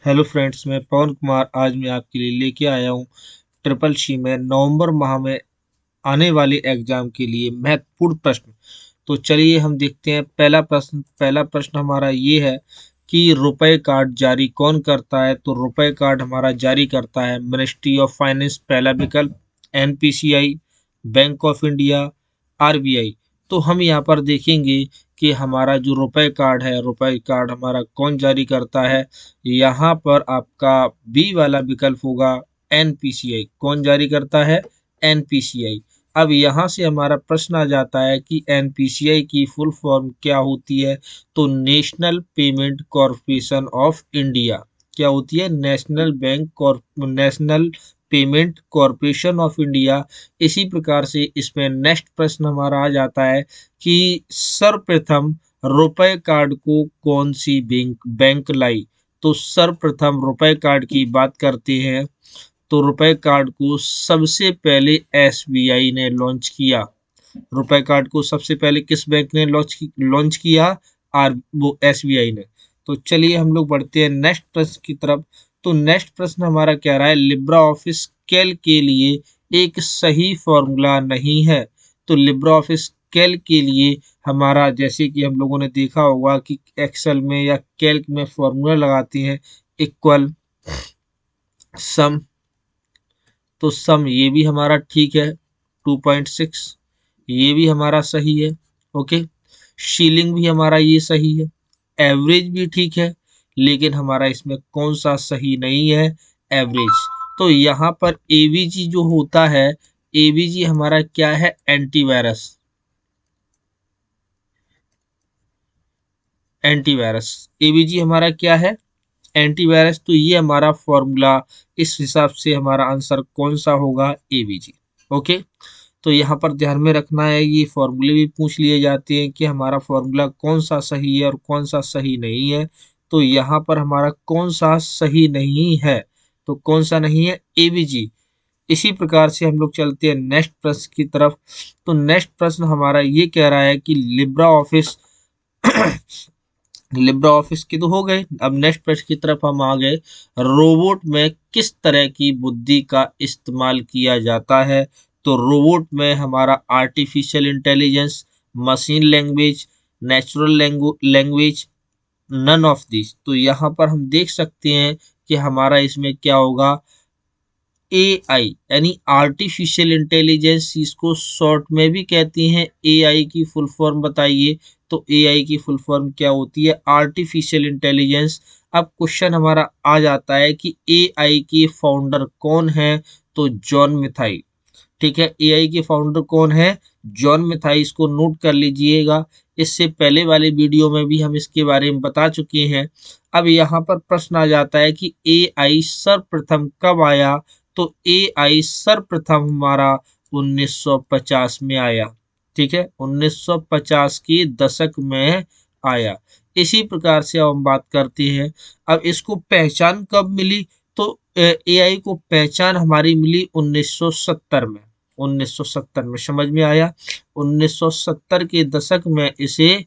Hello friends, मैं पवन कुमार आज मैं आपके लिए लेके आया हूँ ट्रिपल सी में नवंबर माह में आने वाले एग्जाम के लिए महत्वपूर्ण प्रश्न। तो चलिए हम देखते हैं। पहला प्रश्न हमारा ये है कि रुपए कार्ड जारी कौन करता है। तो रुपए कार्ड हमारा जारी करता है मिनिस्ट्री ऑफ फाइनेंस, पहला विकल्प, NPCI, bank of India, RBI. तो हम यहाँ पर देखेंगे कि हमारा जो रुपए कार्ड है, रुपए कार्ड हमारा कौन जारी करता है। यहाँ पर आपका बी वाला विकल्प होगा एनपीसीआई। कौन जारी करता है? एनपीसीआई। अब यहाँ से हमारा प्रश्न आ जाता है कि एनपीसीआई की फुल फॉर्म क्या होती है। तो national payment corporation of India. क्या होती है? National payment corporation of India. इसी प्रकार से इसमें नेक्स्ट प्रश्न हमारा आ जाता है कि सर्वप्रथम रुपए कार्ड को कौन सी बैंक लाई। तो सर्वप्रथम रुपए कार्ड की बात करते हैं तो रुपए कार्ड को सबसे पहले एसबीआई ने लॉन्च किया। रुपए कार्ड को सबसे पहले किस बैंक ने लॉन्च किया? वो एसबीआई ने। तो चलिए हम लोग बढ़ते हैं नेक्स्ट प्रश्न की तरफ। तो नेक्स्ट प्रश्न हमारा क्या रहा है? लिब्रा ऑफिस कैल के लिए एक सही फॉर्मूला नहीं है। तो लिब्रा ऑफिस कैल के लिए हमारा, जैसे कि हम लोगों ने देखा होगा कि एक्सेल में या कैल्क में फॉर्मूला लगाते हैं इक्वल सम। तो सम ये भी हमारा ठीक है 2.6, ये भी हमारा सही है। ओके, शीलिंग भी हमारा ये सही है, एवरेज भी ठीक है। लेकिन हमारा इसमें कौन सा सही नहीं है? एवरेज। तो यहाँ पर एवीजी जो होता है, एवीजी हमारा क्या है? एंटीवायरस। एंटीवायरस एवीजी हमारा क्या है? एंटीवायरस। तो ये हमारा फॉर्मूला, इस हिसाब से हमारा आंसर कौन सा होगा? एवीजी। ओके, तो यहाँ पर ध्यान में रखना है, ये फॉर्मूले भी पूछ लिए जाते हैं कि हमारा फॉर्मूला कौन सा सही है और कौन सा सही नहीं है। तो यहाँ पर हमारा कौन सा सही नहीं है? तो कौन सा नहीं है? एवीजी। इसी प्रकार से हम लोग चलते हैं नेक्स्ट प्रश्न की तरफ। तो नेक्स्ट प्रश्न हमारा ये कह रहा है कि लिब्रा ऑफिस लिब्रा ऑफिस की तो हो गए। अब नेक्स्ट प्रश्न की तरफ हम आ गए। रोबोट में किस तरह की बुद्धि का इस्तेमाल किया जाता है। तो रोबोट में हमारा artificial intelligence, machine language, natural language, none of this. तो यहाँ पर हम देख सकते हैं कि हमारा इसमें क्या होगा? एआई यानी आर्टिफिशियल इंटेलिजेंस, इसको शॉर्ट में भी कहती हैं। एआई की फुल फॉर्म बताइए। तो एआई की फुल फॉर्म क्या होती है? Artificial intelligence. अब क्वेश्चन हमारा आ जाता है कि एआई के फाउंडर कौन है। तो जॉन मिथाई। ठीक है, एआई के फाउंडर कौन है? जॉन मिथाई। इसको नोट कर लीजिएगा। इससे पहले वाले वीडियो में भी हम इसके बारे में बता चुके हैं। अब यहाँ पर प्रश्न आ जाता है कि एआई सर्वप्रथम कब आया। तो एआई सर्वप्रथम हमारा 1950 में आया। ठीक है, 1950 के दशक में आया। इसी प्रकार से अब हम बात करते हैं, अब इसको पहचान कब मिली। तो एआई को पहचान हमारी मिली 1970 में। 1970 में समझ में आया। 1970 के दशक में इसे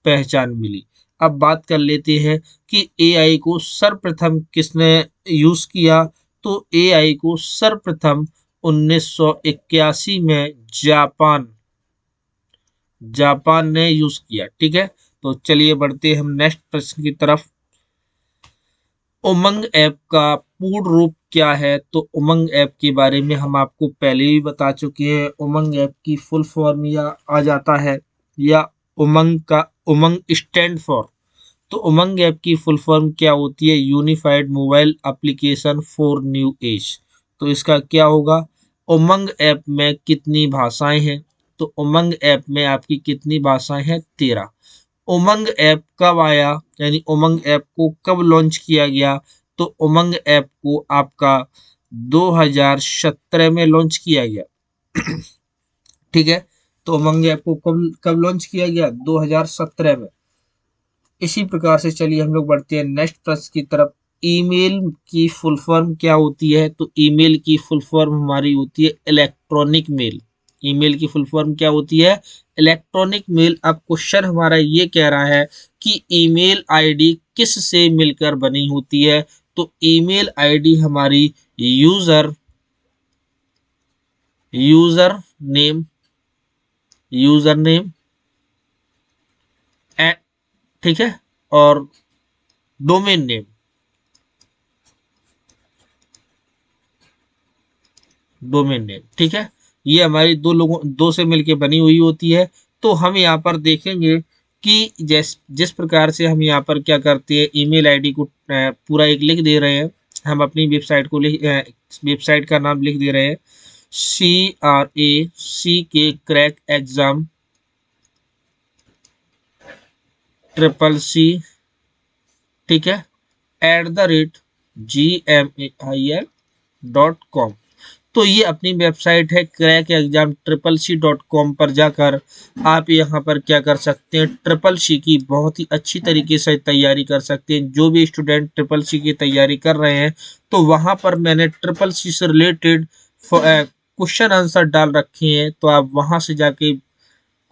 पहचान मिली। अब बात कर लेते हैं कि एआई को सर्वप्रथम किसने यूज किया। तो एआई को सर्वप्रथम 1981 में जापान ने यूज किया। ठीक है, तो चलिए बढ़ते हैं हम नेक्स्ट प्रश्न की तरफ। उमंग ऐप का पूर्ण रूप क्या है। तो उमंग ऐप के बारे में हम आपको पहले ही बता चुके हैं। उमंग ऐप की फुल फॉर्म या आ जाता है, या उमंग स्टैंड फॉर। तो उमंग ऐप की फुल फॉर्म क्या होती है? Unified mobile application for new age. तो इसका क्या होगा? उमंग ऐप में कितनी भाषाएं हैं। तो उमंग ऐप में आपकी कितनी भाषाएं हैं? 13। उमंग ऐप कब आया, यानी उमंग ऐप को कब लॉन्च किया गया। तो उमंग ऐप को आपका 2017 में लॉन्च किया गया। ठीक है, तो उमंग ऐप को कब कब लॉन्च किया गया? 2017 में। इसी प्रकार से चलिए हम लोग बढ़ते हैं नेक्स्ट प्रश्न की तरफ। ईमेल की फुल फॉर्म क्या होती है। तो ईमेल की फुल फॉर्म हमारी होती है इलेक्ट्रॉनिक मेल। ईमेल की फुल फॉर्म क्या होती है? Electronic mail. अब क्वेश्चन हमारा ये कह रहा है कि ईमेल आईडी किस से मिलकर बनी होती है। तो ईमेल आईडी हमारी यूजर नेम, यूजर नेम, ठीक है, और डोमेन नेम, ठीक है। ये हमारी दो से मिलके बनी हुई होती है। तो हम यहाँ पर देखेंगे कि जिस प्रकार से हम यहाँ पर क्या करते हैं, ईमेल आईडी को पूरा एक लिख दे रहे हैं। हम अपनी वेबसाइट का नाम लिख दे रहे हैं, CRACK क्रैक एग्जाम CCC, ठीक है, @gmail.com। तो ये अपनी वेबसाइट है क्रैक एग्जाम CCC.com। पर जाकर आप यहाँ पर क्या कर सकते हैं, CCC की बहुत ही अच्छी तरीके से तैयारी कर सकते हैं। जो भी स्टूडेंट CCC की तैयारी कर रहे हैं, तो वहाँ पर मैंने CCC से रिलेटेड क्वेश्चन आंसर डाल रखे हैं। तो आप वहाँ से जाके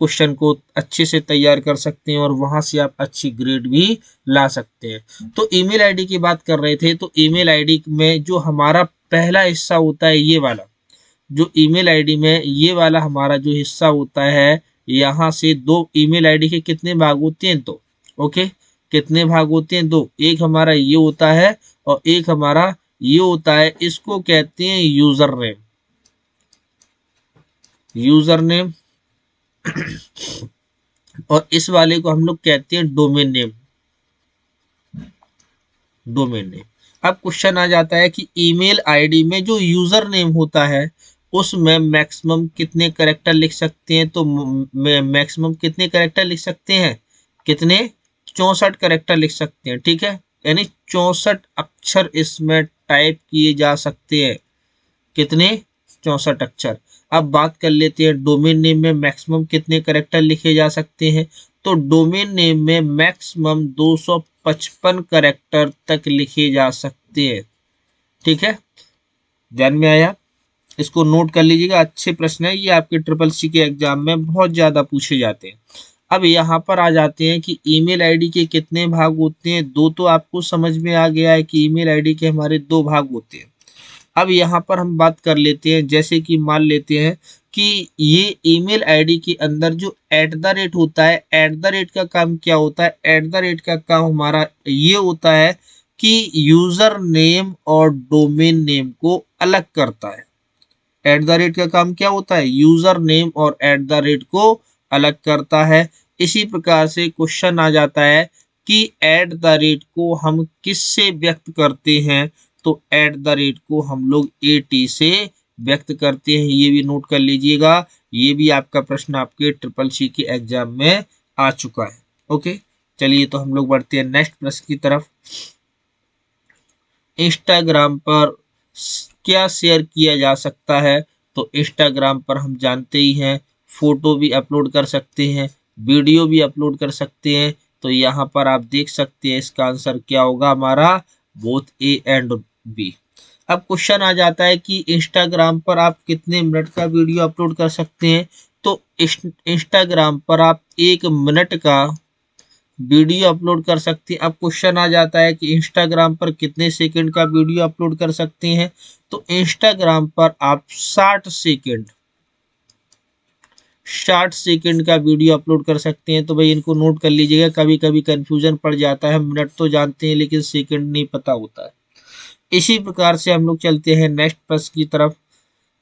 क्वेश्चन को अच्छे से तैयार कर सकते हैं और वहां से आप अच्छी ग्रेड भी ला सकते हैं। तो ईमेल आईडी की बात कर रहे थे, तो ईमेल आईडी में जो हमारा पहला हिस्सा होता है, ये वाला जो ईमेल आईडी में ये वाला हमारा जो हिस्सा होता है, यहाँ से दो ईमेल आईडी के कितने भाग होते हैं, दो। ओके, कितने भाग होते हैं, दो। एक हमारा ये होता है और एक हमारा ये होता है। इसको कहते हैं यूजर नेम, यूजर नेम, और इस वाले को हम लोग कहते हैं डोमेन नेम, डोमेन नेम। अब क्वेश्चन आ जाता है कि ईमेल आईडी में जो यूजर नेम होता है, उसमें मैक्सिमम कितने कैरेक्टर लिख सकते हैं, तो मैक्सिमम कितने कैरेक्टर लिख सकते हैं, कितने, 64 कैरेक्टर लिख सकते हैं, ठीक है। यानी 64 अक्षर इसमें टाइप किए जा सकते हैं, कितने, 64 अक्षर। अब बात कर लेते हैं डोमेन नेम में मैक्सिमम कितने कैरेक्टर लिखे जा सकते हैं। तो डोमेन नेम में मैक्सिमम 255 कैरेक्टर तक लिखे जा सकते हैं, ठीक है। ध्यान में आया, इसको नोट कर लीजिएगा। अच्छे प्रश्न है ये, आपके CCC के एग्जाम में बहुत ज्यादा पूछे जाते हैं। अब यहाँ पर आ जाते हैं कि ईमेल आईडी के कितने भाग होते हैं, दो। तो आपको समझ में आ गया है कि ईमेल आईडी के हमारे दो भाग होते हैं। अब यहाँ पर हम बात कर लेते हैं, जैसे कि मान लेते हैं कि ये ईमेल आईडी के अंदर जो @ होता है, @ का काम क्या होता है, @ का काम हमारा ये होता है कि यूजर नेम और डोमेन नेम को अलग करता है। @ का काम क्या होता है, यूजर नेम और @ को अलग करता है। इसी प्रकार से क्वेश्चन आ जाता है कि @ को हम किससे व्यक्त करते हैं, तो @ को हम लोग AT से व्यक्त करते हैं। ये भी नोट कर लीजिएगा, ये भी आपका प्रश्न आपके CCC के एग्जाम में आ चुका है। ओके, चलिए तो हम लोग बढ़ते हैं नेक्स्ट प्रश्न की तरफ। इंस्टाग्राम पर क्या शेयर किया जा सकता है, तो इंस्टाग्राम पर हम जानते ही हैं फोटो भी अपलोड कर सकते हैं, वीडियो भी अपलोड कर सकते हैं। तो यहाँ पर आप देख सकते हैं इसका आंसर क्या होगा हमारा, बोथ A एंड B। अब क्वेश्चन आ जाता है कि इंस्टाग्राम पर आप कितने मिनट का वीडियो अपलोड कर सकते हैं, तो इंस्टाग्राम पर आप 1 मिनट का वीडियो अपलोड कर सकते हैं। अब क्वेश्चन आ जाता है कि इंस्टाग्राम पर कितने सेकंड का वीडियो अपलोड कर सकते हैं, तो इंस्टाग्राम पर आप 60 सेकंड का वीडियो अपलोड कर सकते हैं। तो भाई इनको नोट कर लीजिएगा, कभी कभी कंफ्यूजन पड़ जाता है, मिनट तो जानते हैं लेकिन सेकंड नहीं पता होता है। इसी प्रकार से हम लोग चलते हैं नेक्स्ट प्रश्न की तरफ।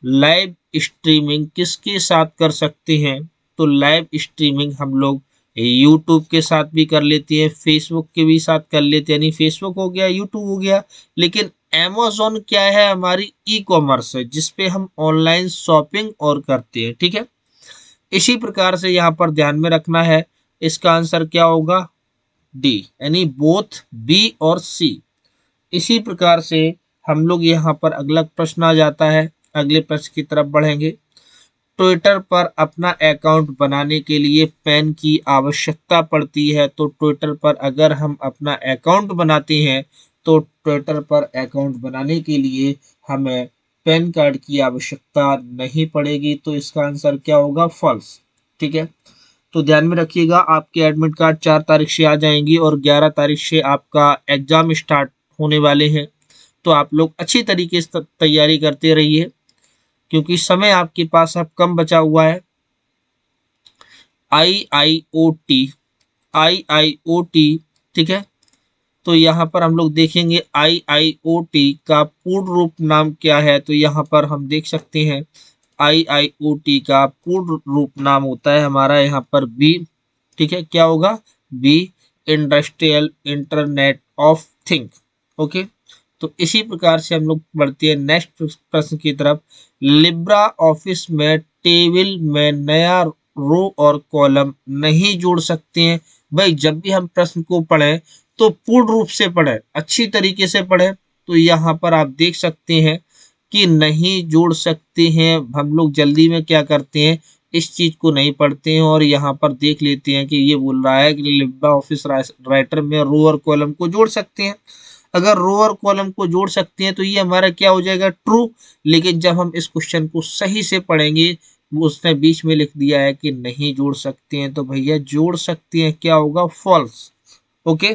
लाइव स्ट्रीमिंग किसके साथ कर सकते हैं, तो लाइव स्ट्रीमिंग हम लोग यूट्यूब के साथ भी कर लेते हैं, फेसबुक के भी साथ कर लेते हैं। यानी फेसबुक हो गया, यूट्यूब हो गया। लेकिन अमेज़न क्या है, हमारी ई-कॉमर्स है, जिसपे हम ऑनलाइन शॉपिंग और करते हैं, ठीक है। इसी प्रकार से यहाँ पर ध्यान में रखना है, इसका आंसर क्या होगा, D, यानी बोथ B और C। इसी प्रकार से हम लोग यहाँ पर अगला प्रश्न आ जाता है, अगले प्रश्न की तरफ बढ़ेंगे। ट्विटर पर अपना अकाउंट बनाने के लिए पैन की आवश्यकता पड़ती है, तो ट्विटर पर अगर हम अपना अकाउंट बनाते हैं, तो ट्विटर पर अकाउंट बनाने के लिए हमें पैन कार्ड की आवश्यकता नहीं पड़ेगी। तो इसका आंसर क्या होगा, फॉल्स, ठीक है। तो ध्यान में रखिएगा, आपके एडमिट कार्ड 4 तारीख से आ जाएंगी और 11 तारीख से आपका एग्जाम स्टार्ट होने वाले हैं। तो आप लोग अच्छी तरीके से तैयारी करते रहिए, क्योंकि समय आपके पास अब कम बचा हुआ है। IIoT, IIoT, ठीक है। तो यहाँ पर हम लोग देखेंगे IIoT का पूर्ण रूप नाम क्या है। तो यहाँ पर हम देख सकते हैं IIoT का पूर्ण रूप नाम होता है हमारा यहाँ पर बी, ठीक है, क्या होगा, B, industrial internet of thing. Okay, तो इसी प्रकार से हम लोग बढ़ते हैं नेक्स्ट प्रश्न की तरफ। लिब्रा ऑफिस में टेबल में नया रो और कॉलम नहीं जोड़ सकते हैं। भाई जब भी हम प्रश्न को पढ़ें तो पूर्ण रूप से पढ़ें, अच्छी तरीके से पढ़ें। तो यहाँ पर आप देख सकते हैं कि नहीं जोड़ सकते हैं। हम लोग जल्दी में क्या करते हैं, इस चीज को नहीं पढ़ते हैं और यहाँ पर देख लेते हैं कि ये बोल रहा है कि लिब्रा ऑफिस राइटर में रो और कॉलम को जोड़ सकते हैं। अगर रो और कॉलम को जोड़ सकते हैं तो ये हमारा क्या हो जाएगा, ट्रू। लेकिन जब हम इस क्वेश्चन को सही से पढ़ेंगे, उसने बीच में लिख दिया है कि नहीं जोड़ सकते हैं, तो भैया जोड़ सकते हैं, क्या होगा, फॉल्स। ओके,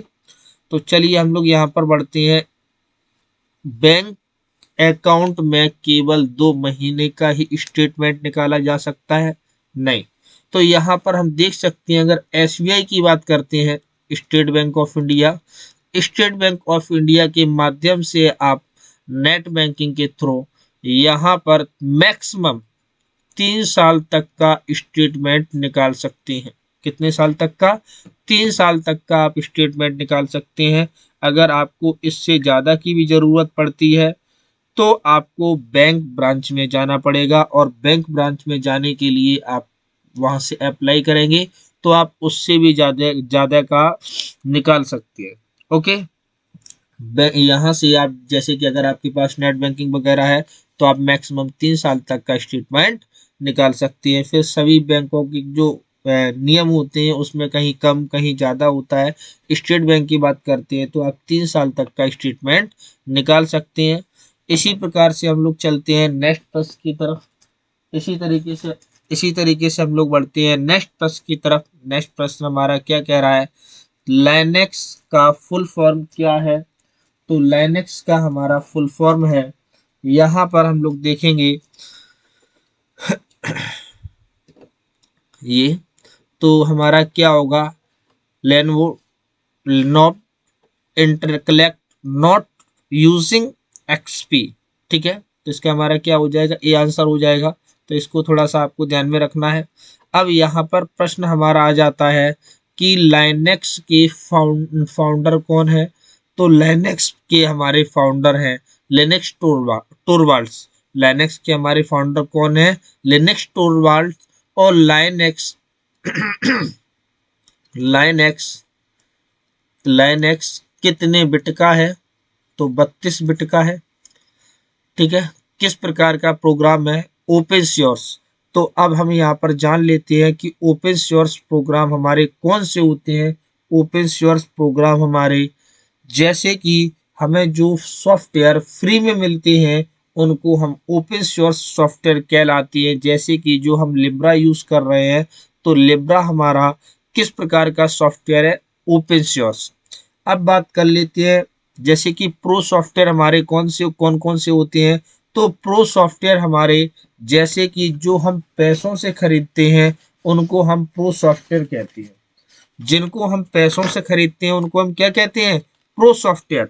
तो चलिए हम लोग यहाँ पर बढ़ते हैं। बैंक अकाउंट में केवल 2 महीने का ही स्टेटमेंट निकाला जा सकता है, नहीं। तो यहाँ पर हम देख सकते हैं, अगर SBI की बात करते हैं, state bank of India, state bank of India के माध्यम से आप नेट बैंकिंग के थ्रू यहाँ पर मैक्सिमम 3 साल तक का स्टेटमेंट निकाल सकते हैं। कितने साल तक का, 3 साल तक का आप स्टेटमेंट निकाल सकते हैं। अगर आपको इससे ज़्यादा की भी ज़रूरत पड़ती है तो आपको बैंक ब्रांच में जाना पड़ेगा, और बैंक ब्रांच में जाने के लिए आप वहाँ से अप्लाई करेंगे तो आप उससे भी ज़्यादा ज़्यादा का निकाल सकते हैं। ओके, यहाँ से आप जैसे कि अगर आपके पास नेट बैंकिंग वगैरह है तो आप मैक्सिमम 3 साल तक का स्टेटमेंट निकाल सकती हैं। फिर सभी बैंकों की जो नियम होते हैं उसमें कहीं कम कहीं ज़्यादा होता है। स्टेट बैंक की बात करते हैं तो आप 3 साल तक का स्टेटमेंट निकाल सकते हैं। इसी प्रकार से हम लोग चलते हैं नेक्स्ट प्रश्न की तरफ। इसी तरीके से हम लोग बढ़ते हैं नेक्स्ट प्रश्न की तरफ। नेक्स्ट प्रश्न हमारा क्या कह रहा है, लाइनेक्स का फुल फॉर्म क्या है। तो लाइनेक्स का हमारा फुल फॉर्म है, यहाँ पर हम लोग देखेंगे ये, तो हमारा क्या होगा, Lenovo not intercollect not using XP, ठीक है। तो इसका हमारा क्या हो जाएगा, ए आंसर हो जाएगा। तो इसको थोड़ा सा आपको ध्यान में रखना है। अब यहाँ पर प्रश्न हमारा आ जाता है कि लाइनेक्स के फाउंडर कौन है। तो लाइनेक्स के हमारे फाउंडर हैं लिनक्स टोरवाल्ड्स। लाइनेक्स के हमारे फाउंडर कौन है, लिनक्स टोरवाल्ड्स। और लाइनेक्स लाइनेक्स लाइनेक्स कितने बिट का है, तो 32 बिट का है, ठीक है। किस प्रकार का प्रोग्राम है, ओपन सोर्स। तो अब हम यहाँ पर जान लेते हैं कि ओपन सोर्स प्रोग्राम हमारे कौन से होते हैं। ओपन सोर्स प्रोग्राम हमारे, जैसे कि हमें जो सॉफ्टवेयर फ्री में मिलते हैं उनको हम ओपन सोर्स सॉफ्टवेयर कहलाती है। जैसे कि जो हम लिब्रा यूज कर रहे हैं, तो लिब्रा हमारा किस प्रकार का सॉफ्टवेयर है, ओपन सोर्स। अब बात कर लेते हैं, जैसे कि प्रो सॉफ्टवेयर हमारे कौन कौन से होते हैं। तो प्रो सॉफ्टवेयर हमारे, जैसे कि जो हम पैसों से खरीदते हैं उनको हम प्रो सॉफ्टवेयर कहते हैं। जिनको हम पैसों से खरीदते हैं उनको हम क्या कहते हैं, प्रो सॉफ्टवेयर।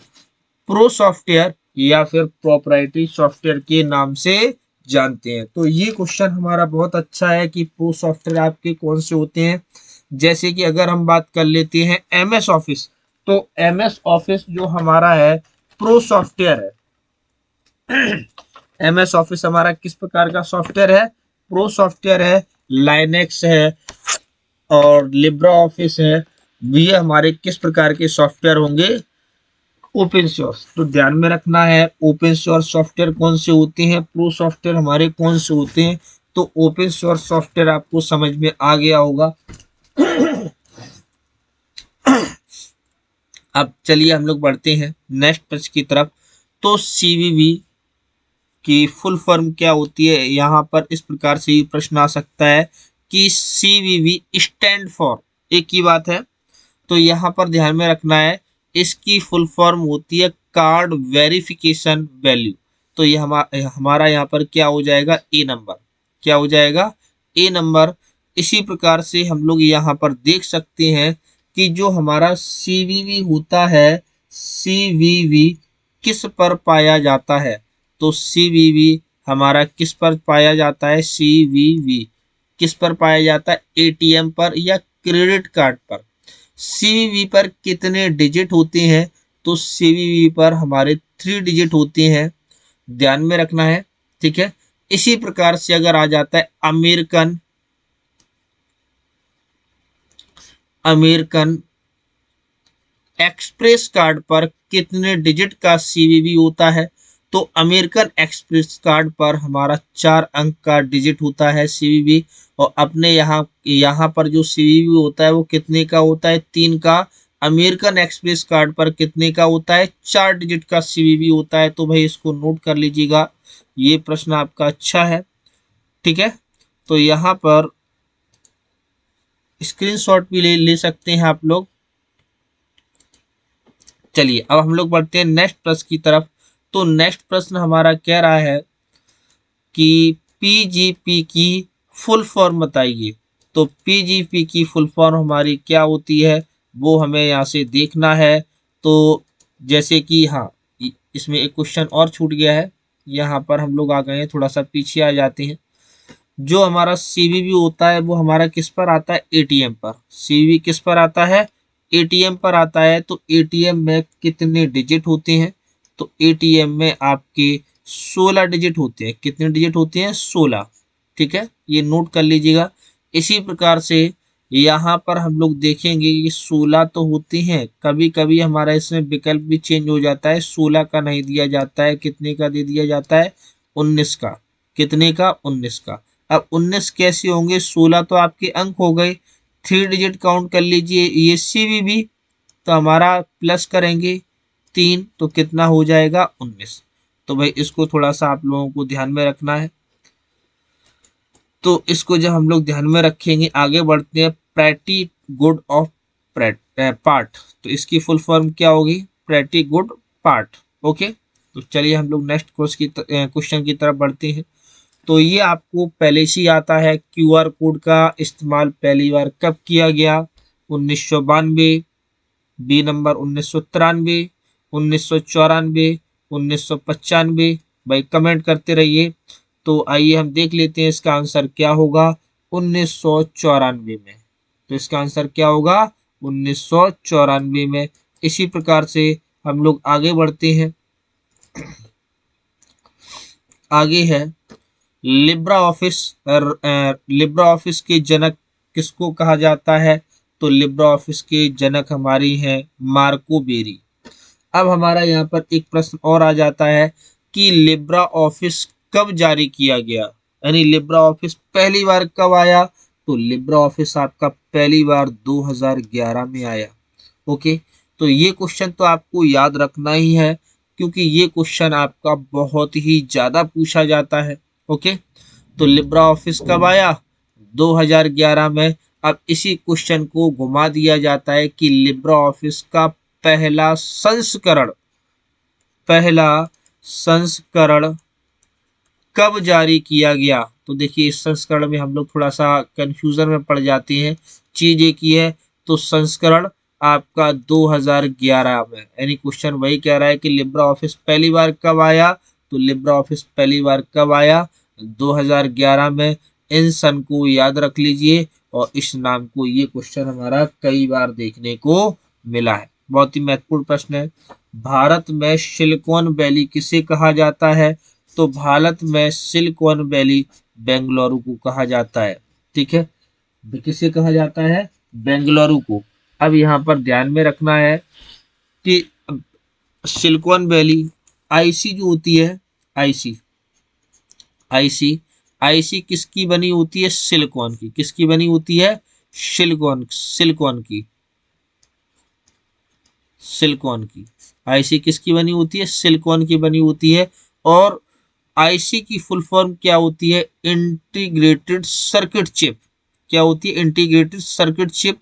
प्रो सॉफ्टवेयर या फिर प्रोप्राइटरी सॉफ्टवेयर के नाम से जानते हैं। तो ये क्वेश्चन हमारा बहुत अच्छा है कि प्रो सॉफ्टवेयर आपके कौन से होते हैं। जैसे कि अगर हम बात कर लेते हैं MS ऑफिस, तो MS ऑफिस जो हमारा है प्रो सॉफ्टवेयर है। MS ऑफिस हमारा किस प्रकार का सॉफ्टवेयर है, प्रो सॉफ्टवेयर है। लाइनेक्स है और लिब्रा ऑफिस है, ये हमारे किस प्रकार के सॉफ्टवेयर होंगे, ओपन सोर्स। तो ध्यान में रखना है ओपन सोर्स सॉफ्टवेयर कौन से होते हैं, प्रो सॉफ्टवेयर हमारे कौन से होते हैं। तो ओपन सोर्स सॉफ्टवेयर आपको समझ में आ गया होगा। अब चलिए हम लोग बढ़ते हैं नेक्स्ट प्रश्न की तरफ। तो CVV की फुल फॉर्म क्या होती है, यहाँ पर इस प्रकार से ही प्रश्न आ सकता है कि CVV स्टैंड फॉर, एक ही बात है। तो यहाँ पर ध्यान में रखना है, इसकी फुल फॉर्म होती है कार्ड वेरिफिकेशन वैल्यू। तो ये हमारा यहाँ पर क्या हो जाएगा, ए नंबर, क्या हो जाएगा, ए नंबर। इसी प्रकार से हम लोग यहाँ पर देख सकते हैं कि जो हमारा सीवीवी होता है, सीवीवी किस पर पाया जाता है, तो सीवीवी हमारा किस पर पाया जाता है, सीवीवी किस पर पाया जाता है, एटीएम पर या क्रेडिट कार्ड पर। सीवीवी पर कितने डिजिट होते हैं, तो सीवीवी पर हमारे 3 डिजिट होते हैं, ध्यान में रखना है, ठीक है। इसी प्रकार से अगर आ जाता है अमेरिकन अमेरिकन एक्सप्रेस कार्ड पर कितने डिजिट का सीवीवी होता है, तो अमेरिकन एक्सप्रेस कार्ड पर हमारा 4 अंक का डिजिट होता है सीवीवी। और अपने यहाँ पर जो सीवीवी होता है वो कितने का होता है, 3 का। अमेरिकन एक्सप्रेस कार्ड पर कितने का होता है, 4 डिजिट का सीवीवी होता है। तो भाई इसको नोट कर लीजिएगा, ये प्रश्न आपका अच्छा है, ठीक है। तो यहाँ पर स्क्रीनशॉट भी ले सकते हैं आप लोग। चलिए अब हम लोग बढ़ते हैं नेक्स्ट प्रश्न की तरफ। तो नेक्स्ट प्रश्न हमारा कह रहा है कि पीजीपी की फुल फॉर्म बताइए। तो पीजीपी की फुल फॉर्म हमारी क्या होती है, वो हमें यहाँ से देखना है। तो जैसे कि हाँ, इसमें एक क्वेश्चन और छूट गया है, यहाँ पर हम लोग आ गए हैं, थोड़ा सा पीछे आ जाते हैं। जो हमारा सीवीवी होता है वो हमारा किस पर आता है, एटीएम पर। सीवीवी किस पर आता है, एटीएम पर आता है। तो एटीएम में कितने डिजिट होते हैं, तो एटीएम में आपके 16 डिजिट होते हैं। कितने डिजिट होते हैं, 16, ठीक है, ये नोट कर लीजिएगा। इसी प्रकार से यहाँ पर हम लोग देखेंगे कि 16 तो होते हैं, कभी कभी हमारा इसमें विकल्प भी चेंज हो जाता है, 16 का नहीं दिया जाता है, कितने का दे दिया जाता है, 19 का। कितने का, 19 का। अब 19 कैसे होंगे, 16 तो आपके अंक हो गए, 3 डिजिट काउंट कर लीजिए, ये सीवीवी, तो हमारा प्लस करेंगे 3, तो कितना हो जाएगा, 19। तो भाई इसको थोड़ा सा आप लोगों को ध्यान में रखना है। तो इसको जब हम लोग ध्यान में रखेंगे, आगे बढ़ते हैं। प्रेटी गुड ऑफ पार्ट, तो इसकी फुल फॉर्म क्या होगी, प्रेटी गुड पार्ट, ओके। तो चलिए हम लोग नेक्स्ट क्वेश्चन की तरफ बढ़ते हैं। तो ये आपको पहले से ही आता है, क्यूआर कोड का इस्तेमाल पहली बार कब किया गया, 1992, बी नंबर 1993, 1994, 1995। भाई कमेंट करते रहिए। तो आइए हम देख लेते हैं इसका आंसर क्या होगा, 1994 में। तो इसका आंसर क्या होगा, 1994 में। इसी प्रकार से हम लोग आगे बढ़ते हैं। आगे है लिब्रा ऑफिस। लिब्रा ऑफिस के जनक किसको कहा जाता है, तो लिब्रा ऑफिस के जनक हमारी हैं मार्को बेरी। अब हमारा यहाँ पर एक प्रश्न और आ जाता है कि लिब्रा ऑफिस कब जारी किया गया, यानी लिब्रा ऑफिस पहली बार कब आया, तो लिब्रा ऑफिस आपका पहली बार 2011 में आया, ओके। तो ये क्वेश्चन तो आपको याद रखना ही है, क्योंकि ये क्वेश्चन आपका बहुत ही ज्यादा पूछा जाता है, ओके। तो लिब्रा ऑफिस कब आया, 2011 में। अब इसी क्वेश्चन को घुमा दिया जाता है कि लिब्रा ऑफिस का पहला संस्करण कब जारी किया गया। तो देखिए इस संस्करण में हम लोग थोड़ा सा कंफ्यूजन में पड़ जाते हैं। चीज एक ही है, तो संस्करण आपका 2011 में, यानी क्वेश्चन वही कह रहा है कि लिब्रा ऑफिस पहली बार कब आया, तो लिब्रा ऑफिस पहली बार कब आया, 2011 में। इन सन को याद रख लीजिए, और इस नाम को, ये क्वेश्चन हमारा कई बार देखने को मिला है, बहुत ही महत्वपूर्ण प्रश्न है। भारत में सिलिकॉन वैली किसे कहा जाता है, तो भारत में सिलिकॉन वैली बेंगलुरु को कहा जाता है, ठीक है। किसे कहा जाता है, बेंगलुरु को। अब यहाँ पर ध्यान में रखना है कि सिलिकॉन वैली, आईसी जो होती है, आईसी आईसी आईसी किसकी बनी होती है, सिलिकॉन की। किसकी बनी होती है, सिलिकॉन की। सिलिकॉन की आईसी किसकी बनी होती है, सिलिकॉन की बनी होती है। और आईसी की फुल फॉर्म क्या होती है, इंटीग्रेटेड सर्किट चिप। क्या होती है, इंटीग्रेटेड सर्किट चिप,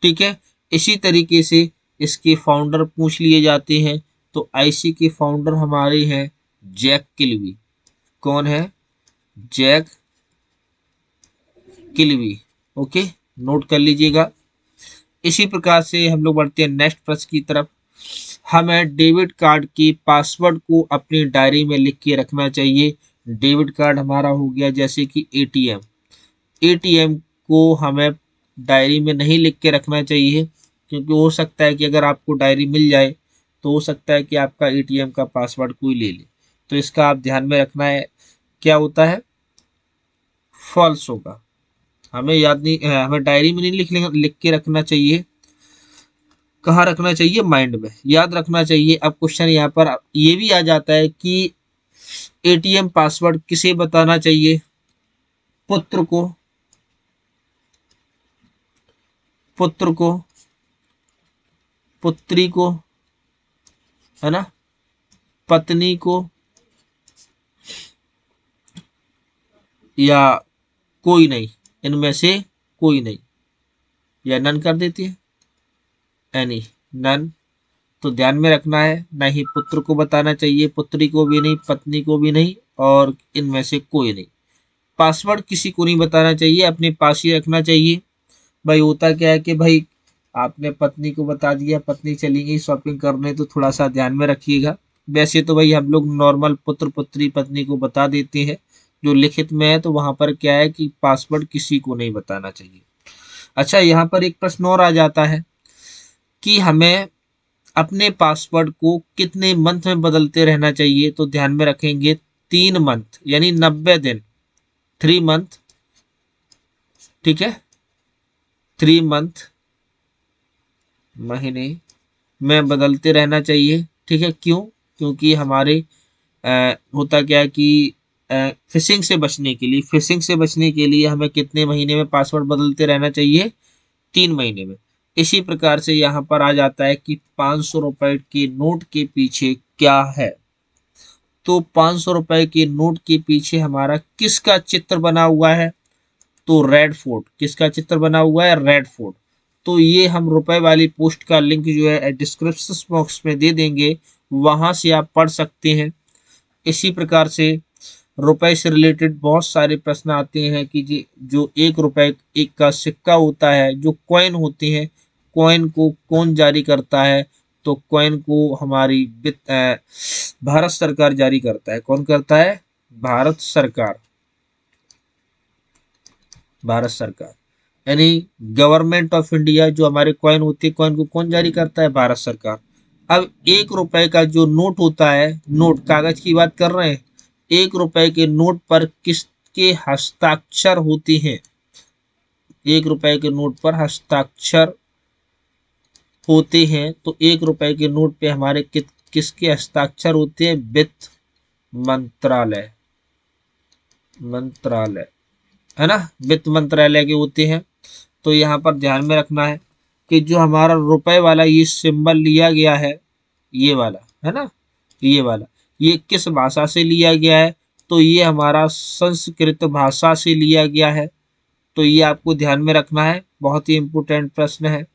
ठीक है। इसी तरीके से इसके फाउंडर पूछ लिए जाते हैं, तो आईसी के फाउंडर हमारे हैं जैक किलवी। कौन है? जैक किलवी। ओके, नोट कर लीजिएगा। इसी प्रकार से हम लोग बढ़ते हैं नेक्स्ट प्रश्न की तरफ। हमें डेबिट कार्ड की पासवर्ड को अपनी डायरी में लिख के रखना चाहिए। डेबिट कार्ड हमारा हो गया जैसे कि एटीएम। एटीएम को हमें डायरी में नहीं लिख के रखना चाहिए, क्योंकि हो सकता है कि अगर आपको डायरी मिल जाए तो हो सकता है कि आपका एटीएम का पासवर्ड कोई ले ले। तो इसका आप ध्यान में रखना है। क्या होता है? फॉल्स होगा। हमें याद नहीं, हमें डायरी में नहीं लिख के रखना चाहिए। कहाँ रखना चाहिए? माइंड में, याद रखना चाहिए। अब क्वेश्चन यहाँ पर ये भी आ जाता है कि एटीएम पासवर्ड किसे बताना चाहिए? पुत्र को, पुत्र को, पुत्री को, है ना, पत्नी को, या कोई नहीं, इनमें से कोई नहीं, या नन कर देती है, एनी, नन। तो ध्यान में रखना है, ना ही पुत्र को बताना चाहिए, पुत्री को भी नहीं, पत्नी को भी नहीं, और इनमें से कोई नहीं। पासवर्ड किसी को नहीं बताना चाहिए, अपने पास ही रखना चाहिए। भाई होता क्या है कि भाई आपने पत्नी को बता दिया, पत्नी चली गई शॉपिंग करने, तो थोड़ा सा ध्यान में रखिएगा। वैसे तो भाई हम लोग नॉर्मल पुत्र पुत्री पत्नी को बता देते हैं जो लिखित में है, तो वहां पर क्या है कि पासवर्ड किसी को नहीं बताना चाहिए। अच्छा, यहाँ पर एक प्रश्न और आ जाता है कि हमें अपने पासवर्ड को कितने मंथ में बदलते रहना चाहिए? तो ध्यान में रखेंगे 3 मंथ, यानी 90 दिन, 3 मंथ। ठीक है, 3 मंथ, महीने में बदलते रहना चाहिए। ठीक है, क्यों? क्योंकि हमारे होता क्या है कि फिशिंग से बचने के लिए, फिशिंग से बचने के लिए हमें कितने महीने में पासवर्ड बदलते रहना चाहिए? 3 महीने में। इसी प्रकार से यहाँ पर आ जाता है कि 500 रुपए के नोट के पीछे क्या है? तो 500 रुपए के नोट के पीछे हमारा किसका चित्र बना हुआ है? तो रेड फोर्ट। किसका चित्र बना हुआ है? Red fort. तो ये हम रुपए वाली पोस्ट का लिंक जो है डिस्क्रिप्शन बॉक्स में दे देंगे, वहां से आप पढ़ सकते हैं। इसी प्रकार से रुपए से रिलेटेड बहुत सारे प्रश्न आते हैं कि जी जो 1 रुपए एक का सिक्का होता है, जो कॉइन होते हैं, कॉइन को कौन जारी करता है? तो कॉइन को हमारी भारत सरकार जारी करता है। कौन करता है? भारत सरकार। भारत सरकार, यानी गवर्नमेंट ऑफ इंडिया। जो हमारे कॉइन होती है, कॉइन को कौन जारी करता है? भारत सरकार। अब 1 रुपए का जो नोट होता है, नोट कागज की बात कर रहे हैं, 1 रुपए के नोट पर किसके हस्ताक्षर होते हैं? 1 रुपए के नोट पर हस्ताक्षर होते हैं। तो 1 रुपए के नोट पे हमारे किसके हस्ताक्षर होते हैं? वित्त मंत्रालय, मंत्रालय, है ना, वित्त मंत्रालय के होते हैं। तो यहाँ पर ध्यान में रखना है कि जो हमारा रुपए वाला ये सिंबल लिया गया है, ये वाला, है ना, ये वाला, ये किस भाषा से लिया गया है? तो ये हमारा संस्कृत भाषा से लिया गया है। तो ये आपको ध्यान में रखना है, बहुत ही इंपॉर्टेंट प्रश्न है।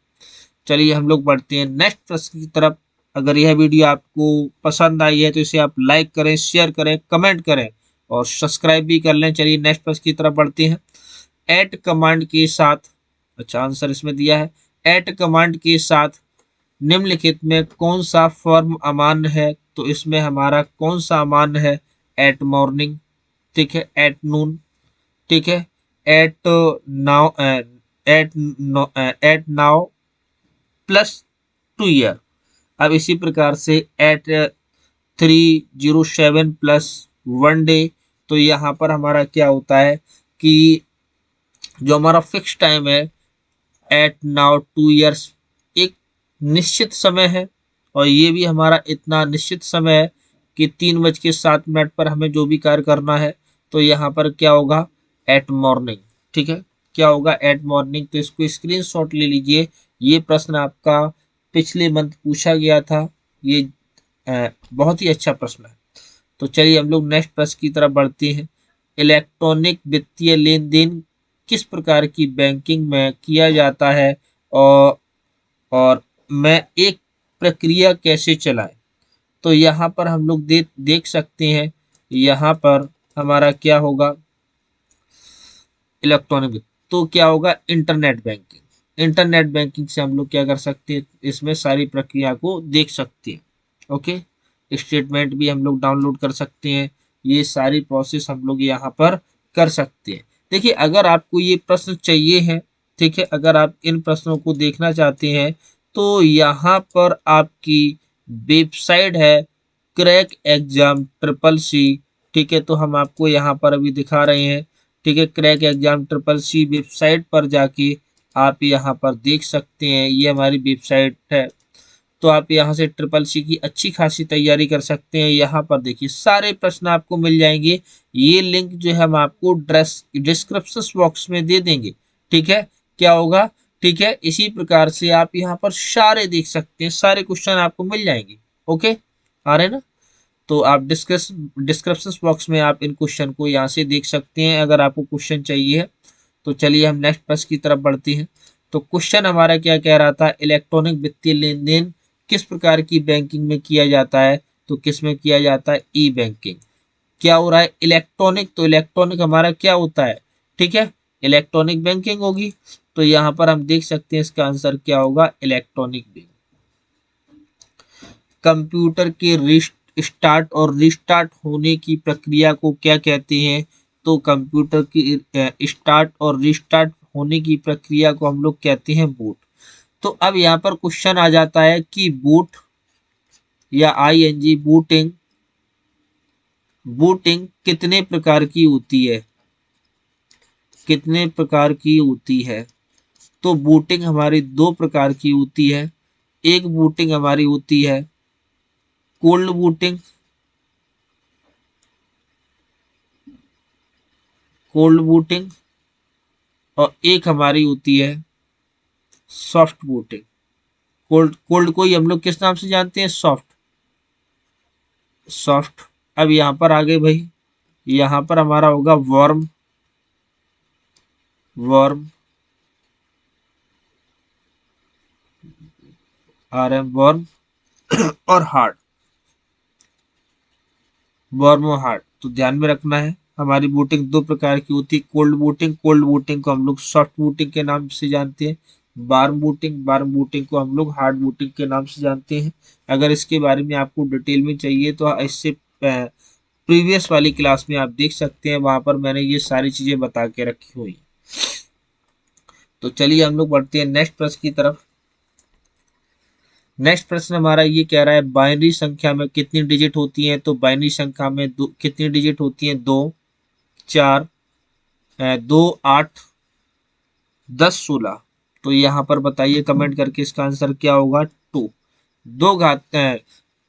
चलिए हम लोग बढ़ते हैं नेक्स्ट प्रश्न की तरफ। अगर यह वीडियो आपको पसंद आई है तो इसे आप लाइक करें, शेयर करें, कमेंट करें और सब्सक्राइब भी कर लें। चलिए नेक्स्ट प्रश्न की तरफ बढ़ते हैं। एट कमांड के साथ, अच्छा आंसर इसमें दिया है, एट कमांड के साथ निम्नलिखित में कौन सा फॉर्म अमान्य है? तो इसमें हमारा कौन सा अमान्य है? एट मॉर्निंग, ठीक है, एट नून, ठीक है, at now, at now +2 year. अब इसी प्रकार से एट 307 +1 डे। तो यहाँ पर हमारा क्या होता है कि जो हमारा फिक्स टाइम है एट नाउ 2 ईयर्स, एक निश्चित समय है, और ये भी हमारा इतना निश्चित समय है कि 3:07 पर हमें जो भी कार्य करना है। तो यहाँ पर क्या होगा? Eight morning. ठीक है, क्या होगा? Eight morning. तो इसको स्क्रीनशॉट ले लीजिए। ये प्रश्न आपका पिछले मंथ पूछा गया था। ये बहुत ही अच्छा प्रश्न है। तो चलिए हम लोग नेक्स्ट प्रश्न की तरफ बढ़ते हैं। इलेक्ट्रॉनिक वित्तीय लेन देन किस प्रकार की बैंकिंग में किया जाता है, और मैं एक प्रक्रिया कैसे चलाएं? तो यहाँ पर हम लोग देख सकते हैं, यहाँ पर हमारा क्या होगा, इलेक्ट्रॉनिक। तो क्या होगा, इंटरनेट बैंकिंग। इंटरनेट बैंकिंग से हम लोग क्या कर सकते हैं, इसमें सारी प्रक्रिया को देख सकते हैं। ओके, स्टेटमेंट भी हम लोग डाउनलोड कर सकते हैं, ये सारी प्रोसेस हम लोग यहाँ पर कर सकते हैं। देखिए, अगर आपको ये प्रश्न चाहिए है, ठीक है, अगर आप इन प्रश्नों को देखना चाहते हैं तो यहाँ पर आपकी वेबसाइट है क्रैक एग्जाम ट्रिपल सी। ठीक है, तो हम आपको यहाँ पर अभी दिखा रहे हैं। ठीक है, crack exam triple C website पर जाके आप यहाँ पर देख सकते हैं, ये हमारी वेबसाइट है। तो आप यहाँ से ट्रिपल सी की अच्छी खासी तैयारी कर सकते हैं। यहाँ पर देखिए सारे प्रश्न आपको मिल जाएंगे। ये लिंक जो है हम आपको डिस्क्रिप्शन बॉक्स में दे देंगे। ठीक है, क्या होगा, ठीक है, इसी प्रकार से आप यहाँ पर सारे देख सकते हैं, सारे क्वेश्चन आपको मिल जाएंगे। ओके, आ रहे ना। तो आप डिस्क्रिप्शन बॉक्स में आप इन क्वेश्चन को यहाँ से देख सकते हैं, अगर आपको क्वेश्चन चाहिए है। तो चलिए हम नेक्स्ट प्रश्न की तरफ बढ़ते हैं। तो क्वेश्चन हमारा क्या कह रहा था, इलेक्ट्रॉनिक वित्तीय लेन देन किस प्रकार की बैंकिंग में किया जाता है, तो किस में किया जाता है, ई बैंकिंग। क्या हो रहा है, इलेक्ट्रॉनिक, तो इलेक्ट्रॉनिक हमारा क्या होता है, ठीक है, इलेक्ट्रॉनिक बैंकिंग होगी। तो यहाँ पर हम देख सकते हैं इसका आंसर क्या होगा, इलेक्ट्रॉनिक बैंकिंग। कंप्यूटर के स्टार्ट और रिस्टार्ट होने की प्रक्रिया को क्या कहते हैं, तो कंप्यूटर की स्टार्ट और रिस्टार्ट होने की प्रक्रिया को हम लोग कहते हैं बूट। तो अब यहाँ पर क्वेश्चन आ जाता है कि बूट या आईएनजी बूटिंग, बूटिंग कितने प्रकार की होती है, कितने प्रकार की होती है। तो बूटिंग हमारी दो प्रकार की होती है। एक बूटिंग हमारी होती है कोल्ड बूटिंग, कोल्ड बूटिंग, और एक हमारी होती है सॉफ्ट बूटिंग। कोल्ड कोल्ड को ही हम लोग किस नाम से जानते हैं, सॉफ्ट, सॉफ्ट। अब यहाँ पर आगे भाई, यहाँ पर हमारा होगा वार्म, वार्म, RM वार्म, और हार्ड, वार्म और हार्ड। तो ध्यान में रखना है, हमारी बूटिंग दो प्रकार की होती है। कोल्ड बूटिंग, कोल्ड बूटिंग को हम लोग सॉफ्ट बूटिंग के नाम से जानते हैं। वार्म बूटिंग, वार्म बूटिंग को हम लोग हार्ड बूटिंग के नाम से जानते हैं। अगर इसके बारे में आपको डिटेल में चाहिए तो इससे प्रीवियस वाली क्लास में आप देख सकते हैं, वहां पर मैंने ये सारी चीजें बता के रखी हुई। तो चलिए हम लोग बढ़ते हैं नेक्स्ट प्रश्न की तरफ। नेक्स्ट प्रश्न हमारा ये कह रहा है, बाइनरी संख्या में कितनी डिजिट होती है, तो बाइनरी संख्या में कितनी डिजिट होती है, 2, 4, 2, 8, 10, 16। तो यहाँ पर बताइए कमेंट करके इसका आंसर क्या होगा, 2। दो घात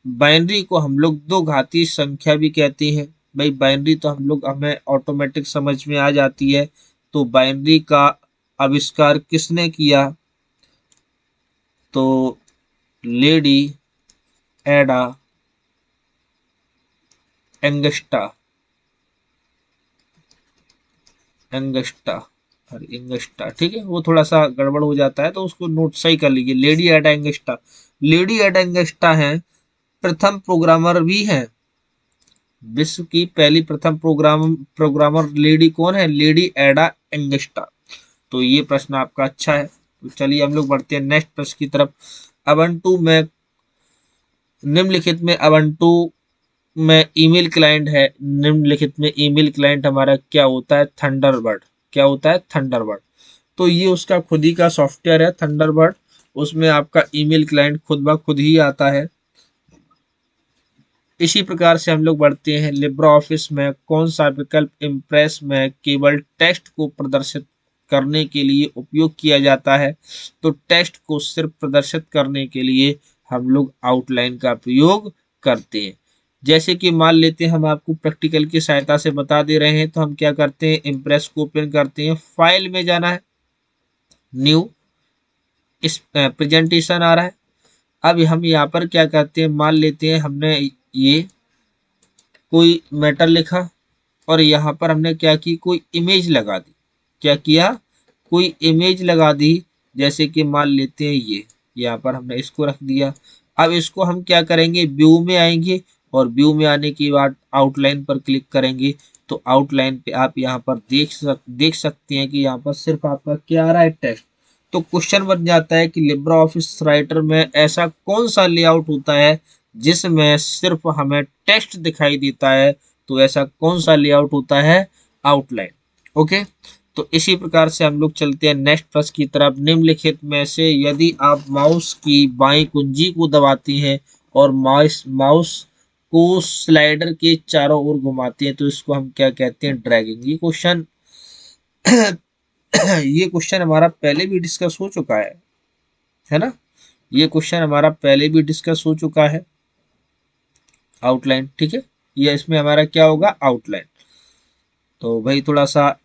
बाइनरी को हम लोग दो घातीय संख्या भी कहते हैं। भाई बाइनरी तो हम लोग, हमें ऑटोमेटिक समझ में आ जाती है। तो बाइनरी का आविष्कार किसने किया, तो लेडी एडा एंगस्टा, एंगस्टा, अरे एंगस्टा, ठीक है, वो थोड़ा सा गड़बड़ हो जाता है तो उसको नोट सही कर लीजिए। लेडी एडा एंगस्टा, लेडी एडा एंगस्टा है, प्रथम प्रोग्रामर भी है। विश्व की पहली प्रथम प्रोग्रामर लेडी कौन है, लेडी एडा एंगस्टा। तो ये प्रश्न आपका अच्छा है। तो चलिए हम लोग बढ़ते हैं नेक्स्ट प्रश्न की तरफ। अबंटू में, निम्नलिखित में अबंटू में ईमेल क्लाइंट है, निम्नलिखित में ईमेल क्लाइंट हमारा क्या होता है, थंडरबर्ड। क्या होता है, थंडरबर्ड। तो ये उसका खुद ही का सॉफ्टवेयर है थंडरबर्ड, उसमें आपका ईमेल क्लाइंट खुद ब खुद ही आता है। इसी प्रकार से हम लोग बढ़ते हैं, लिब्रा ऑफिस में कौन सा विकल्प इम्प्रेस में केवल टेक्स्ट को प्रदर्शित करने के लिए उपयोग किया जाता है, तो टेक्स्ट को सिर्फ प्रदर्शित करने के लिए हम लोग आउटलाइन का प्रयोग करते हैं। जैसे कि मान लेते हैं हम आपको प्रैक्टिकल की सहायता से बता दे रहे हैं, तो हम क्या करते हैं, इम्प्रेस को ओपन करते हैं, फाइल में जाना है, न्यू, इस प्रेजेंटेशन आ रहा है। अब हम यहाँ पर क्या करते हैं, मान लेते हैं हमने ये कोई मैटर लिखा और यहाँ पर हमने क्या की, कोई इमेज लगा दी। क्या किया, कोई इमेज लगा दी। जैसे कि मान लेते हैं ये, यहाँ पर हमने इसको रख दिया। अब इसको हम क्या करेंगे, व्यू में आएंगे और व्यू में आने के बाद आउटलाइन पर क्लिक करेंगे। तो आउटलाइन पे आप यहाँ पर देख सकते हैं कि यहाँ पर सिर्फ आपका क्या आ रहा है, टेक्स्ट। तो क्वेश्चन बन जाता है कि लिब्रा ऑफिस राइटर में ऐसा कौन सा लेआउट होता है जिसमें सिर्फ हमें टेक्स्ट दिखाई देता है, तो ऐसा कौन सा लेआउट होता है, आउटलाइन। ओके, तो इसी प्रकार से हम लोग चलते हैं नेक्स्ट प्रश्न की तरफ। निम्नलिखित में से यदि आप माउस की बाईं कुंजी को दबाती हैं और माउस को स्लाइडर के चारों ओर घुमाती हैं तो इसको हम क्या कहते हैं, ड्रैगिंग। ये क्वेश्चन हमारा पहले भी डिस्कस हो चुका है ना। ये क्वेश्चन हमारा पहले भी डिस्कस हो चुका है, आउटलाइन। ठीक है, ये इसमें हमारा क्या होगा, आउटलाइन। तो भाई थोड़ा सा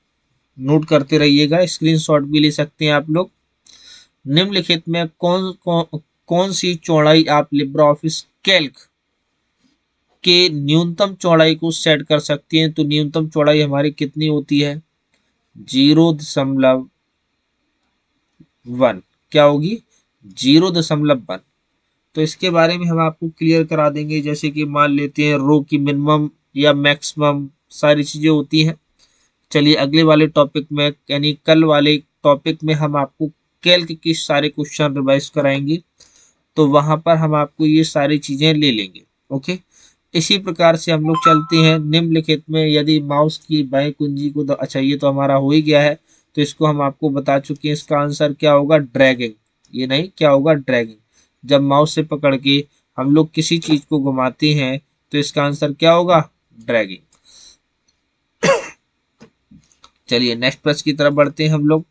नोट करते रहिएगा, स्क्रीनशॉट भी ले सकते हैं आप लोग। निम्नलिखित में कौन सी चौड़ाई आप लिब्रा ऑफिस कैल्क के न्यूनतम चौड़ाई को सेट कर सकती हैं। तो न्यूनतम चौड़ाई हमारी कितनी होती है, 0.1। क्या होगी, 0.1। तो इसके बारे में हम आपको क्लियर करा देंगे। जैसे कि मान लेते हैं रो की मिनिमम या मैक्सिमम सारी चीजें होती हैं। चलिए अगले वाले टॉपिक में, यानी कल वाले टॉपिक में हम आपको कैल्क के सारे क्वेश्चन रिवाइज कराएंगे, तो वहां पर हम आपको ये सारी चीजें ले लेंगे। ओके, इसी प्रकार से हम लोग चलते हैं। निम्नलिखित में यदि माउस की बाएं कुंजी को अच्छा ये तो हमारा हो ही गया है, तो इसको हम आपको बता चुके हैं। इसका आंसर क्या होगा, ड्रैगिंग। ये नहीं, क्या होगा, ड्रैगिंग। जब माउस से पकड़ के हम लोग किसी चीज को घुमाते हैं तो इसका आंसर क्या होगा, ड्रैगिंग। चलिए नेक्स्ट प्रश्न की तरफ बढ़ते हैं हम लोग।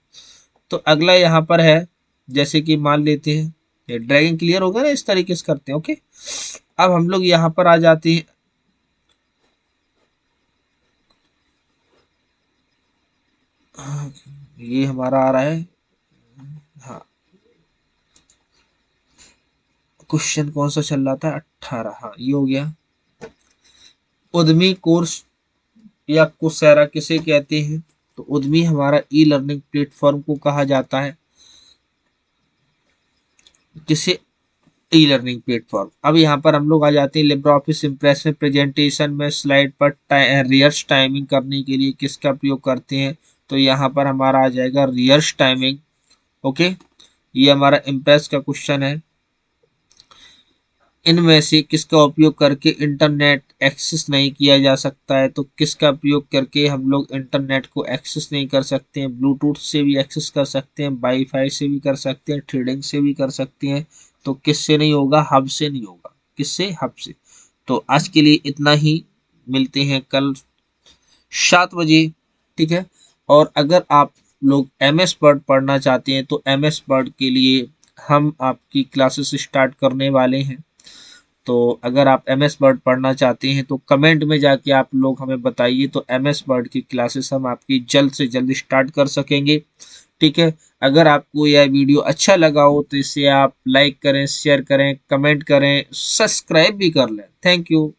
तो अगला यहाँ पर है, जैसे कि मान लेते हैं ये ड्रैगिंग क्लियर होगा ना, इस तरीके से करते हैं। ओके, अब हम लोग यहाँ पर आ जाते हैं। ये हमारा आ रहा है, हाँ क्वेश्चन कौन सा चल रहा था, 18। हाँ ये हो गया। उद्यमी कोर्स या coursera किसे कहते हैं। तो उद्यमी हमारा ई लर्निंग प्लेटफॉर्म को कहा जाता है। किसे, ई लर्निंग प्लेटफॉर्म। अब यहाँ पर हम लोग आ जाते हैं लिब्रा ऑफिस इम्प्रेस में प्रेजेंटेशन में स्लाइड पर रियर्स टाइमिंग करने के लिए किसका प्रयोग करते हैं। तो यहाँ पर हमारा आ जाएगा रियर्स टाइमिंग। ओके, ये हमारा इम्प्रेस का क्वेश्चन है। इनमें से किसका उपयोग करके इंटरनेट एक्सेस नहीं किया जा सकता है। तो किसका उपयोग करके हम लोग इंटरनेट को एक्सेस नहीं कर सकते हैं। ब्लूटूथ से भी एक्सेस कर सकते हैं, वाईफाई से भी कर सकते हैं, थ्रेडिंग से भी कर सकते हैं। तो किससे नहीं होगा, हब से नहीं होगा। किससे, हब से। तो आज के लिए इतना ही, मिलते हैं कल 7 बजे। ठीक है, और अगर आप लोग MS वर्ड पढ़ना चाहते हैं तो MS वर्ड के लिए हम आपकी क्लासेस स्टार्ट करने वाले हैं। तो अगर आप MS वर्ड पढ़ना चाहते हैं तो कमेंट में जाके आप लोग हमें बताइए, तो MS वर्ड की क्लासेस हम आपकी जल्द से जल्द स्टार्ट कर सकेंगे। ठीक है, अगर आपको यह वीडियो अच्छा लगा हो तो इसे आप लाइक करें, शेयर करें, कमेंट करें, सब्सक्राइब भी कर लें। Thank you.